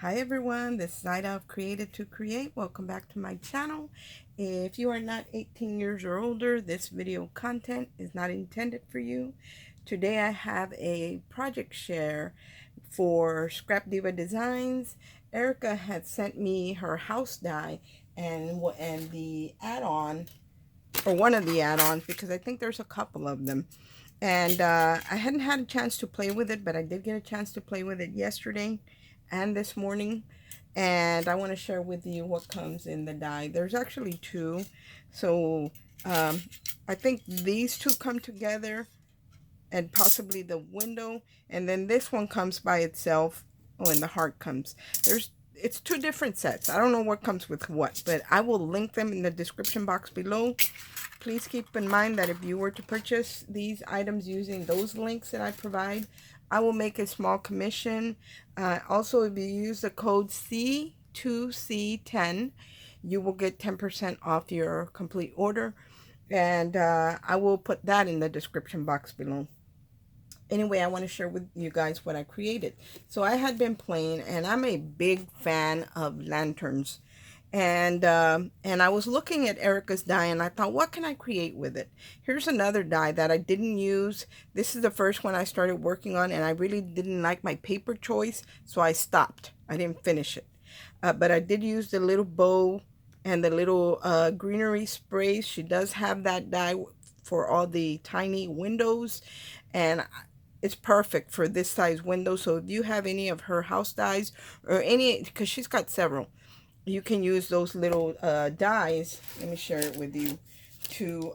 Hi everyone, this is Ida of Created to Create. Welcome back to my channel. If you are not 18 years or older, this video content is not intended for you. Today I have a project share for Scrapdiva Designs. Erica had sent me her house die and the add-on, or one of the add-ons, because I think there's a couple of them. And I hadn't had a chance to play with it, but I did get a chance to play with it yesterday and this morning. And I want to share with you what comes in the die. There's actually two. So I think these two come together, and possibly the window. And then this one comes by itself. Oh, and the heart comes. It's two different sets. I don't know what comes with what, but I will link them in the description box below. Please keep in mind that if you were to purchase these items using those links that I provide, I will make a small commission. Also, if you use the code C2C10, you will get 10% off your complete order. And I will put that in the description box below. Anyway, I want to share with you guys what I created. So I had been playing, and I'm a big fan of lanterns. And I was looking at Erica's die, and I thought, what can I create with it? Here's another die that I didn't use. This is the first one I started working on, and I really didn't like my paper choice, so I stopped. I didn't finish it. But I did use the little bow and the little greenery sprays. She does have that die for all the tiny windows, and it's perfect for this size window. So if you have any of her house dies, or any, because she's got several, you can use those little dies. Let me share it with you, to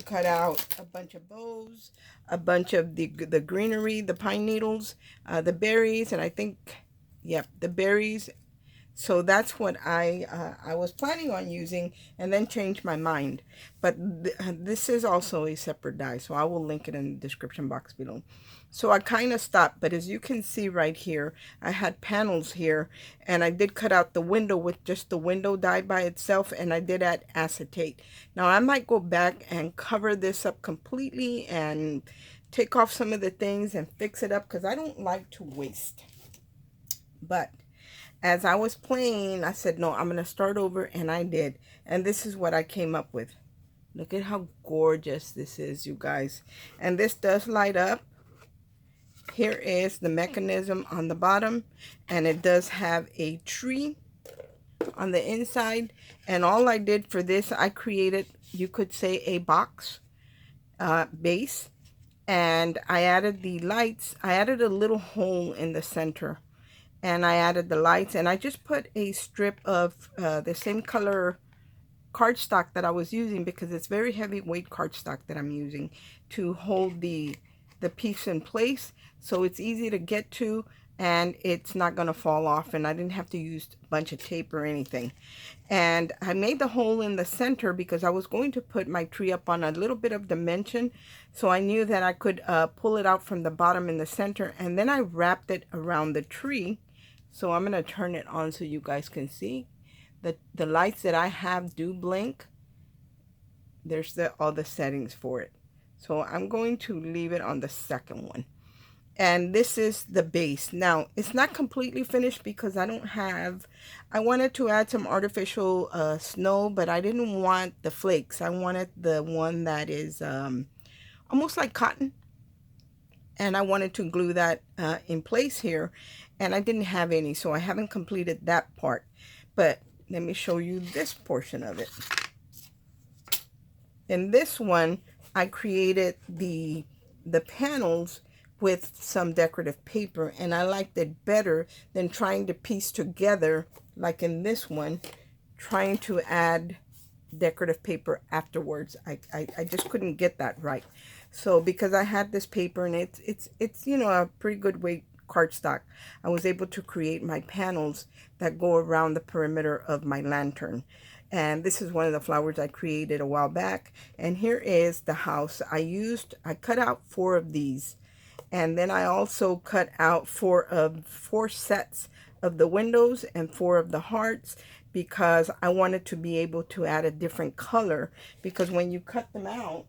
cut out a bunch of bows, a bunch of the greenery, the pine needles, the berries, and I think, yep, the berries. So that's what I was planning on using, and then changed my mind. But this is also a separate die, so I will link it in the description box below. So I kind of stopped, but as you can see right here, I had panels here, and I did cut out the window with just the window die by itself, and I did add acetate. Now I might go back and cover this up completely and take off some of the things and fix it up, because I don't like to waste. But as I was playing, I said, no, I'm going to start over, and I did. And this is what I came up with. Look at how gorgeous this is, you guys. And this does light up. Here is the mechanism on the bottom, and it does have a tree on the inside. And all I did for this, I created, you could say, a box base. And I added the lights. I added a little hole in the center, and I added the lights, and I just put a strip of the same color cardstock that I was using, because it's very heavyweight cardstock that I'm using to hold the piece in place, so it's easy to get to, and it's not going to fall off, and I didn't have to use a bunch of tape or anything. And I made the hole in the center because I was going to put my tree up on a little bit of dimension, so I knew that I could pull it out from the bottom in the center, and then I wrapped it around the tree. So I'm going to turn it on so you guys can see. The lights that I have do blink. There's all the settings for it. So I'm going to leave it on the second one. And this is the base. Now, it's not completely finished because I wanted to add some artificial snow, but I didn't want the flakes. I wanted the one that is almost like cotton. And I wanted to glue that in place here, and I didn't have any, so I haven't completed that part. But let me show you this portion of it. In this one, I created the panels with some decorative paper, and I liked it better than trying to piece together, like in this one, trying to add decorative paper afterwards. I just couldn't get that right. So because I had this paper, and it's you know, a pretty good weight cardstock, I was able to create my panels that go around the perimeter of my lantern. And this is one of the flowers I created a while back. And here is the house. I cut out 4 of these, and then I also cut out 4 sets of the windows and 4 of the hearts, because I wanted to be able to add a different color, because when you cut them out,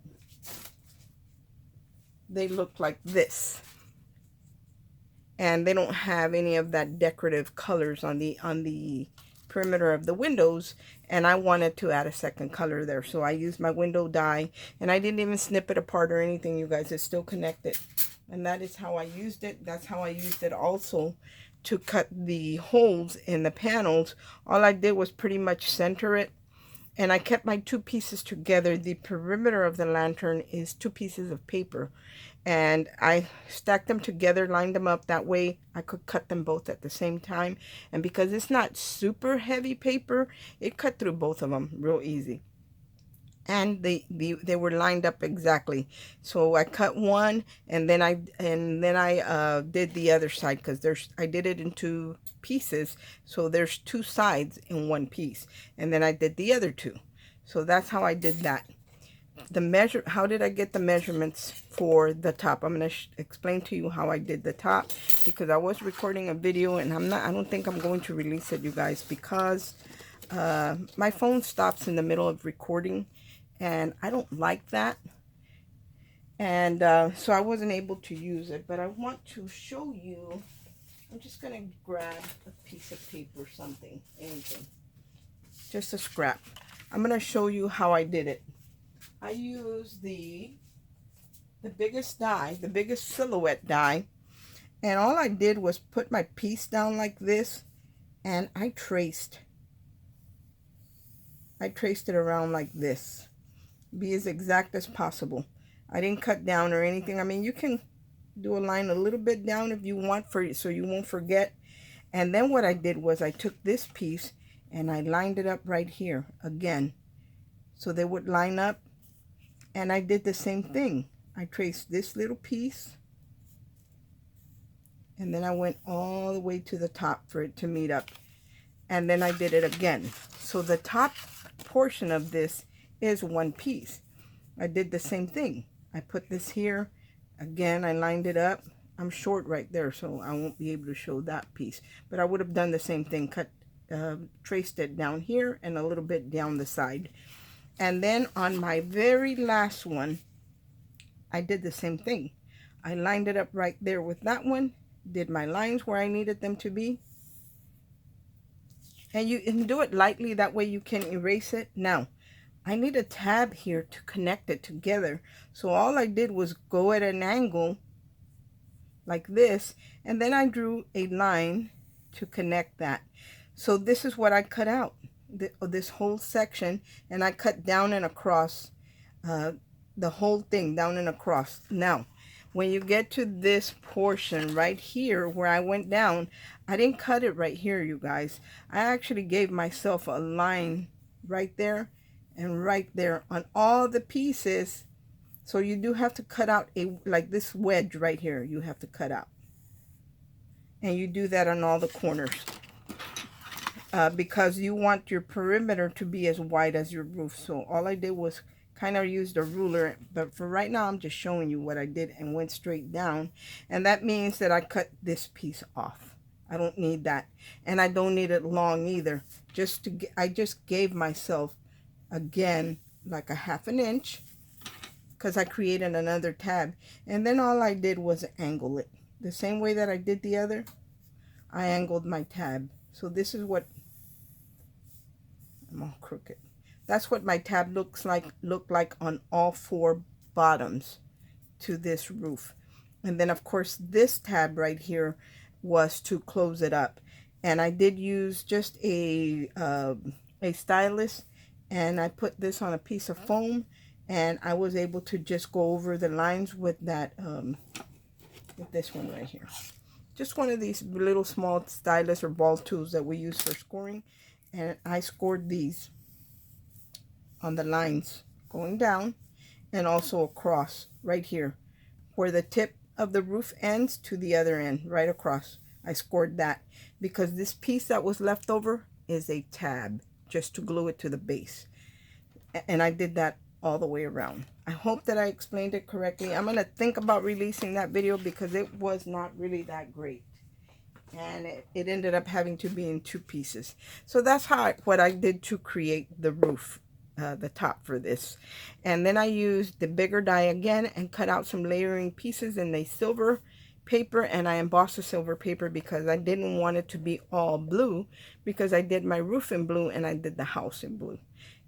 they look like this. and they don't have any of that decorative colors on the perimeter of the windows, and I wanted to add a second color there. So I used my window die, and I didn't even snip it apart or anything, you guys. It's still connected, and that is how I used it. That's how I used it also to cut the holes in the panels. All I did was pretty much center it, and I kept my two pieces together. The perimeter of the lantern is two pieces of paper, and I stacked them together, lined them up. That way I could cut them both at the same time. And because it's not super heavy paper, it cut through both of them real easy. And they were lined up exactly. So I cut one, and then I did the other side, because I did it in two pieces, so there's two sides in one piece, and then I did the other two. So that's how I did that. How did I get the measurements for the top? I'm going to explain to you how I did the top, because I was recording a video, and I don't think I'm going to release it, you guys, because my phone stops in the middle of recording, and I don't like that. And so I wasn't able to use it, but I want to show you. I'm just going to grab a piece of paper or something, anything, just a scrap. I'm going to show you how I did it. I used the biggest die, the biggest silhouette die, and all I did was put my piece down like this, and I traced it around like this. Be as exact as possible. I didn't cut down or anything. I mean, you can do a line a little bit down if you want, so you won't forget. And then what I did was I took this piece and I lined it up right here again, so they would line up. And I did the same thing. I traced this little piece, and then I went all the way to the top for it to meet up. And then I did it again. So the top portion of this is one piece. I did the same thing. I put this here. Again, I lined it up. I'm short right there, so I won't be able to show that piece. But I would have done the same thing. Traced it down here and a little bit down the side. And then on my very last one, I did the same thing. I lined it up right there with that one. Did my lines where I needed them to be. And you can do it lightly. That way you can erase it. Now, I need a tab here to connect it together. So all I did was go at an angle like this, and then I drew a line to connect that. So this is what I cut out, this whole section, and I cut down and across the whole thing, down and across. Now, when you get to this portion right here where I went down, I didn't cut it right here, you guys. I actually gave myself a line right there and right there on all the pieces. So you do have to cut out like this wedge right here, you have to cut out. And you do that on all the corners. Because you want your perimeter to be as wide as your roof. So all I did was kind of used a ruler, but for right now I'm just showing you what I did and went straight down. And that means that I cut this piece off. I don't need that, and I don't need it long either. I just gave myself again like a ½ inch, because I created another tab. And then all I did was angle it the same way that I did the other. I angled my tab. So this is what, I'm all crooked. That's what my tab looked like on all four bottoms to this roof. And then of course this tab right here was to close it up. And I did use just a stylus, and I put this on a piece of foam, and I was able to just go over the lines with that with this one right here. Just one of these little small stylus or ball tools that we use for scoring. And I scored these on the lines going down and also across right here where the tip of the roof ends to the other end, right across. I scored that because this piece that was left over is a tab just to glue it to the base. And I did that all the way around. I hope that I explained it correctly. I'm going to think about releasing that video because it was not really that great. And it ended up having to be in two pieces. So that's what I did to create the roof, the top for this. And then I used the bigger die again and cut out some layering pieces in the silver paper, and I embossed the silver paper because I didn't want it to be all blue, because I did my roof in blue and I did the house in blue.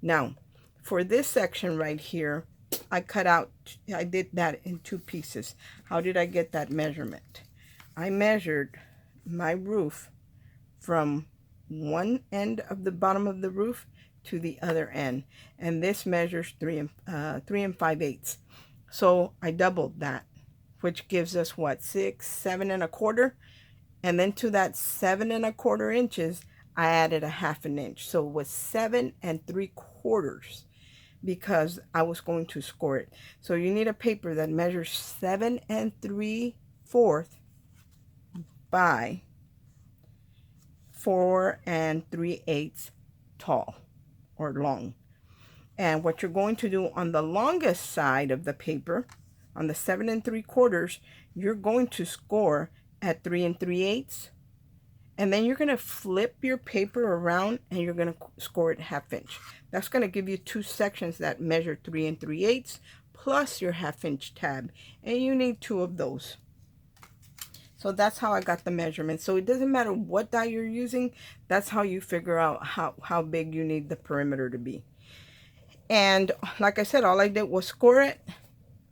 Now, for this section right here, I did that in 2 pieces. How did I get that measurement? I measured my roof from one end of the bottom of the roof to the other end, and this measures 3 5/8. So I doubled that, which gives us what, 6, 7 1/4, and then to that 7 1/4 inches, I added a 1/2 inch, so it was 7 3/4, because I was going to score it. So you need a paper that measures 7 3/4 by 4 3/8 tall or long. And what you're going to do on the longest side of the paper, on the 7 3/4, you're going to score at 3 3/8, and then you're going to flip your paper around and you're going to score it 1/2 inch. That's going to give you 2 sections that measure 3 3/8 plus your 1/2 inch tab, and you need 2 of those. So that's how I got the measurement. So it doesn't matter what die you're using, that's how you figure out how big you need the perimeter to be. And like I said, all I did was score it.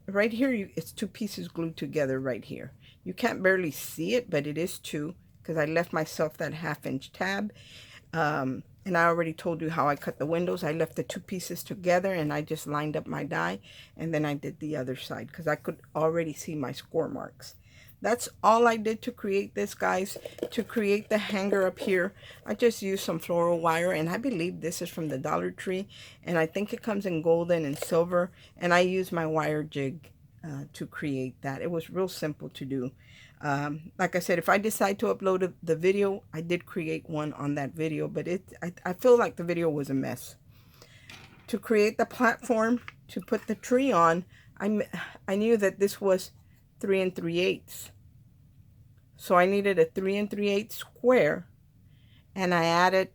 Right here, it's 2 pieces glued together right here. You can't barely see it, but it is 2, because I left myself that 1/2 inch tab. And I already told you how I cut the windows. I left the 2 pieces together and I just lined up my die, and then I did the other side because I could already see my score marks. That's all I did to create this, guys. To create the hanger up here, I just used some floral wire, and I believe this is from the Dollar Tree, and I think it comes in golden and silver, and I used my wire jig to create that. It was real simple to do. Like I said, if I decide to upload the video, I did create one on that video, but I feel like the video was a mess. To create the platform to put the tree on, I knew that this was 3 3/8. So I needed a 3 3/8 square, and I added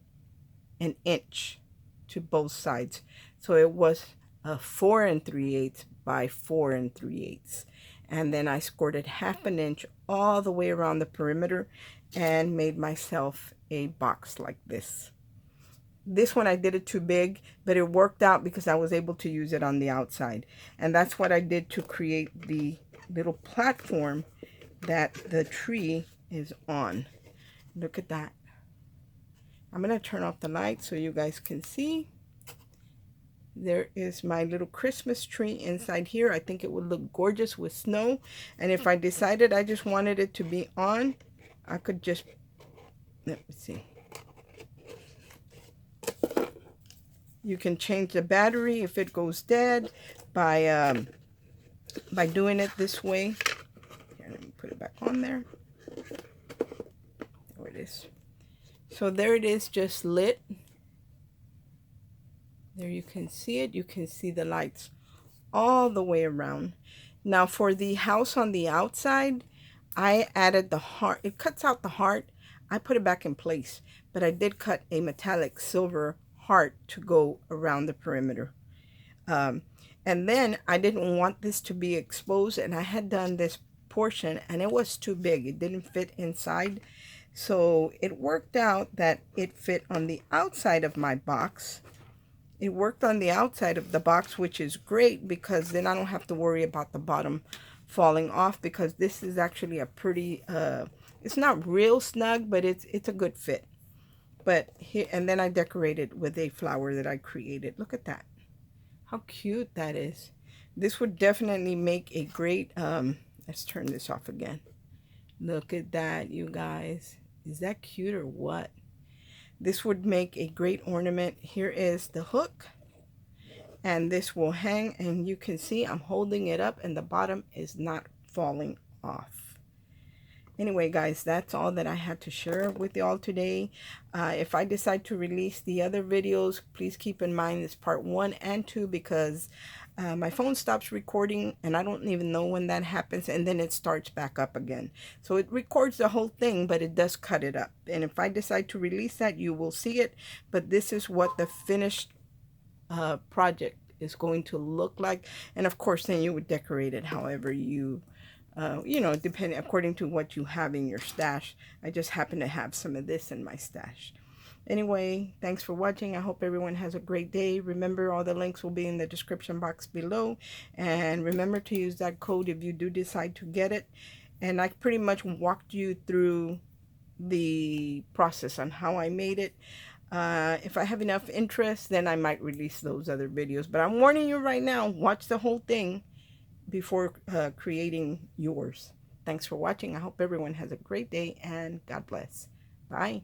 an inch to both sides. So it was a 4 3/8 by 4 3/8. And then I scored it 1/2 inch all the way around the perimeter and made myself a box like this. This one I did it too big, but it worked out because I was able to use it on the outside. And that's what I did to create the little platform that the tree is on. Look at that. I'm going to turn off the light so you guys can see. There is my little Christmas tree inside here. I think it would look gorgeous with snow. And if I decided I just wanted it to be on, I could just, let me see. You can change the battery if it goes dead by doing it this way. Here, let me put it back on there. There it is. So there it is, just lit. There you can see it. You can see the lights all the way around. Now for the house on the outside, I added the heart. It cuts out the heart. I put it back in place, but I did cut a metallic silver heart to go around the perimeter. And then I didn't want this to be exposed, and I had done this portion and it was too big. It didn't fit inside. So it worked out that it fit on the outside of my box. It worked on the outside of the box, which is great because then I don't have to worry about the bottom falling off, because this is actually a pretty, it's not real snug, but it's a good fit. But here, and then I decorated with a flower that I created. Look at that. How cute that is. This would definitely make a great, let's turn this off again. Look at that, you guys. Is that cute or what? This would make a great ornament. Here is the hook, and this will hang, and you can see I'm holding it up and the bottom is not falling off. Anyway, guys, that's all that I had to share with y'all today. If I decide to release the other videos, please keep in mind it's part 1 and 2, because my phone stops recording and I don't even know when that happens, and then it starts back up again. So it records the whole thing, but it does cut it up. And if I decide to release that, you will see it. But this is what the finished project is going to look like. And of course, then you would decorate it however you You know, depending according to what you have in your stash. I just happen to have some of this in my stash. Anyway, thanks for watching. I hope everyone has a great day. Remember, all the links will be in the description box below. And remember to use that code if you do decide to get it. And I pretty much walked you through the process on how I made it. If I have enough interest, then I might release those other videos. But I'm warning you right now, watch the whole thing before creating yours. Thanks for watching. I hope everyone has a great day and God bless. Bye.